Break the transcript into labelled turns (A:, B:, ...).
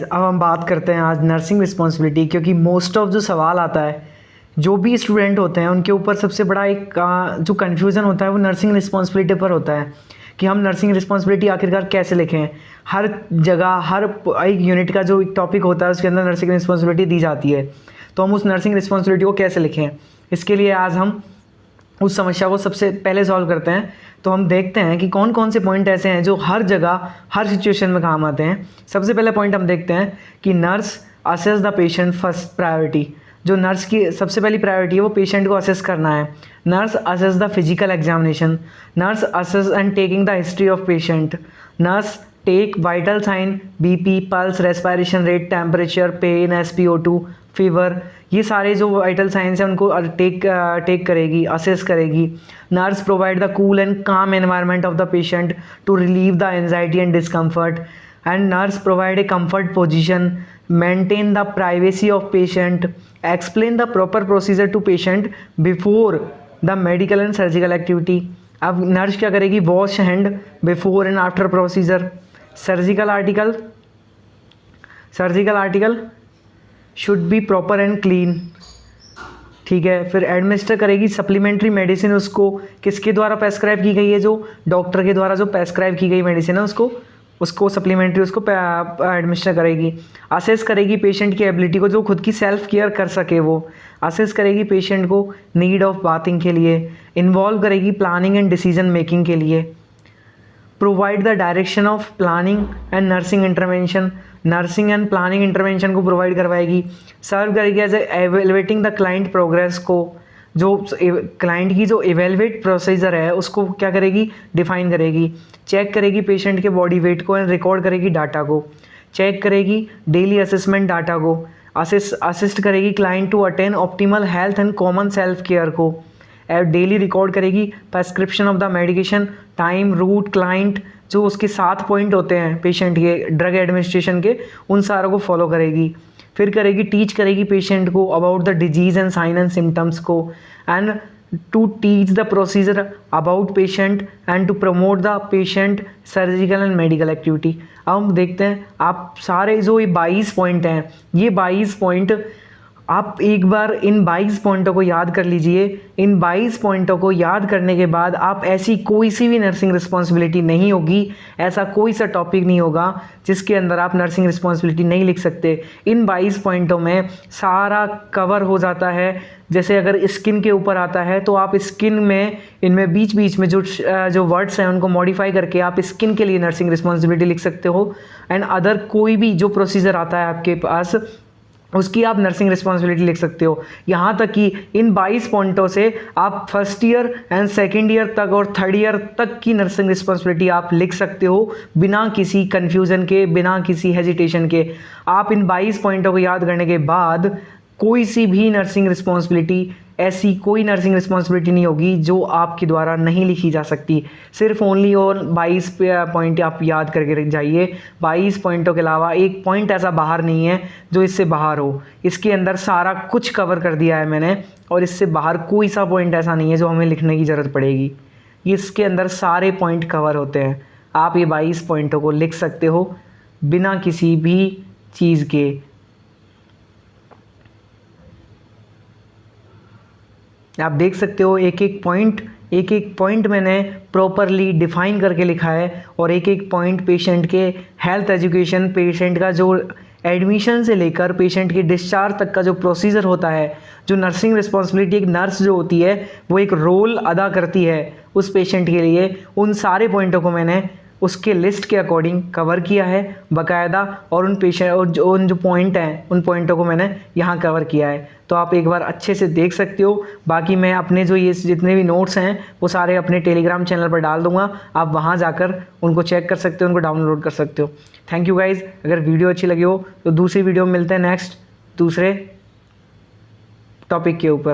A: अब हम बात करते हैं आज नर्सिंग रिस्पॉन्सिबिलिटी, क्योंकि मोस्ट ऑफ जो सवाल आता है जो भी स्टूडेंट होते हैं उनके ऊपर सबसे बड़ा एक जो कन्फ्यूज़न होता है वो नर्सिंग रिस्पॉन्सिबिलिटी पर होता है कि हम नर्सिंग रिस्पॉन्सिबिलिटी आखिरकार कैसे लिखें। हर जगह हर एक यूनिट का जो एक टॉपिक होता है उसके अंदर नर्सिंग रिस्पॉन्सिबिलिटी दी जाती है, तो हम उस नर्सिंग रिस्पॉन्सिबिलिटी को कैसे लिखें, इसके लिए आज हम उस समस्या को सबसे पहले सॉल्व करते हैं। तो हम देखते हैं कि कौन कौन से पॉइंट ऐसे हैं जो हर जगह हर सिचुएशन में काम आते हैं। सबसे पहले पॉइंट हम देखते हैं कि nurse assess the patient first priority. जो नर्स की सबसे पहली प्रायोरिटी है वो पेशेंट को असेस करना है। Nurse assess the physical examination, nurse assess and taking the history of patient, nurse take vital sign BP, pulse, respiration rate, temperature, pain, SpO2, fever, ये सारे जो वाइटल साइंस हैं उनको टेक करेगी, असेस करेगी। Nurse provide the cool and calm environment of the patient to relieve the anxiety and discomfort, and nurse provide a comfort position, maintain the privacy of patient, explain the proper procedure to patient before the medical and surgical activity. अब nurse क्या करेगी, wash hand before and after procedure. Surgical article should be proper and clean, ठीक है। फिर administer करेगी supplementary medicine, उसको किसके द्वारा प्रेस्क्राइब की गई है, जो डॉक्टर के द्वारा जो प्रेस्क्राइब की गई मेडिसिन है उसको सप्लीमेंट्री उसको एडमिनिस्टर करेगी। असेस करेगी पेशेंट की एबिलिटी को, जो खुद की सेल्फ केयर कर सके वो असेस करेगी पेशेंट को नीड ऑफ बाथिंग के लिए। इन्वॉल्व करेगी प्लानिंग एंड डिसीजन मेकिंग के लिए। Provide the direction of planning and nursing intervention, nursing and planning intervention को प्रोवाइड करवाएगी। सर्व करेगी as evaluating the client progress को, जो क्लाइंट की जो एवेलुएट प्रोसीजर है उसको क्या करेगी, डिफाइन करेगी। चेक करेगी पेशेंट के बॉडी वेट को एंड रिकॉर्ड करेगी डाटा को। चेक करेगी डेली असेसमेंट डाटा को। असिस्ट करेगी client to attain optimal health and common self care को। डेली रिकॉर्ड करेगी prescription of the medication, time, route, client, जो उसके 7 पॉइंट होते हैं पेशेंट के ड्रग एडमिनिस्ट्रेशन के, उन सारों को फॉलो करेगी। फिर करेगी टीच करेगी पेशेंट को about the disease and sign and symptoms को, and to teach the procedure about patient and to promote the patient surgical and medical activity. अब हम देखते हैं आप सारे जो ये 22 पॉइंट हैं, ये 22 पॉइंट आप एक बार इन 22 पॉइंटों को याद कर लीजिए। इन 22 पॉइंटों को याद करने के बाद आप ऐसी कोई सी भी नर्सिंग रिस्पॉन्सिबिलिटी नहीं होगी, ऐसा कोई सा टॉपिक नहीं होगा जिसके अंदर आप नर्सिंग रिस्पॉन्सिबिलिटी नहीं लिख सकते। इन 22 पॉइंटों में सारा कवर हो जाता है। जैसे अगर स्किन के ऊपर आता है तो आप स्किन में इनमें बीच बीच में जो वर्ड्स हैं उनको मॉडिफाई करके आप स्किन के लिए नर्सिंग रिस्पॉन्सिबिलिटी लिख सकते हो। एंड अदर कोई भी जो प्रोसीजर आता है आपके पास उसकी आप नर्सिंग रिस्पॉन्सिबिलिटी लिख सकते हो। यहाँ तक कि इन 22 पॉइंटों से आप first year and second year तक और थर्ड ईयर तक की नर्सिंग रिस्पॉन्सिबिलिटी आप लिख सकते हो बिना किसी कन्फ्यूज़न के, बिना किसी हेजिटेशन के। आप इन 22 पॉइंटों को याद करने के बाद कोई सी भी नर्सिंग रिस्पॉन्सिबिलिटी, ऐसी कोई नर्सिंग रिस्पॉन्सिबिलिटी नहीं होगी जो आपके द्वारा नहीं लिखी जा सकती। सिर्फ ओनली और 22 पॉइंट आप याद करके रख जाइए। 22 पॉइंटों के अलावा एक पॉइंट ऐसा बाहर नहीं है जो इससे बाहर हो। इसके अंदर सारा कुछ कवर कर दिया है मैंने, और इससे बाहर कोई सा पॉइंट ऐसा नहीं है जो हमें लिखने की ज़रूरत पड़ेगी। इसके अंदर सारे पॉइंट कवर होते हैं। आप ये 22 पॉइंटों को लिख सकते हो बिना किसी भी चीज़ के। आप देख सकते हो एक एक पॉइंट मैंने प्रॉपरली डिफाइन करके लिखा है, और एक एक पॉइंट पेशेंट के हेल्थ एजुकेशन, पेशेंट का जो एडमिशन से लेकर पेशेंट के डिस्चार्ज तक का जो प्रोसीजर होता है, जो नर्सिंग रिस्पॉन्सिबिलिटी एक नर्स जो होती है वो एक रोल अदा करती है उस पेशेंट के लिए, उन सारे पॉइंटों को मैंने उसके लिस्ट के अकॉर्डिंग कवर किया है बाकायदा। और उन जो पॉइंट हैं उन पॉइंटों को मैंने यहाँ कवर किया है, तो आप एक बार अच्छे से देख सकते हो। बाकी मैं अपने जो ये जितने भी नोट्स हैं वो सारे अपने टेलीग्राम चैनल पर डाल दूँगा, आप वहाँ जाकर उनको चेक कर सकते हो, उनको डाउनलोड कर सकते हो। Thank you guys. अगर वीडियो अच्छी लगी हो तो दूसरी वीडियो में मिलते हैं नेक्स्ट दूसरे टॉपिक के ऊपर।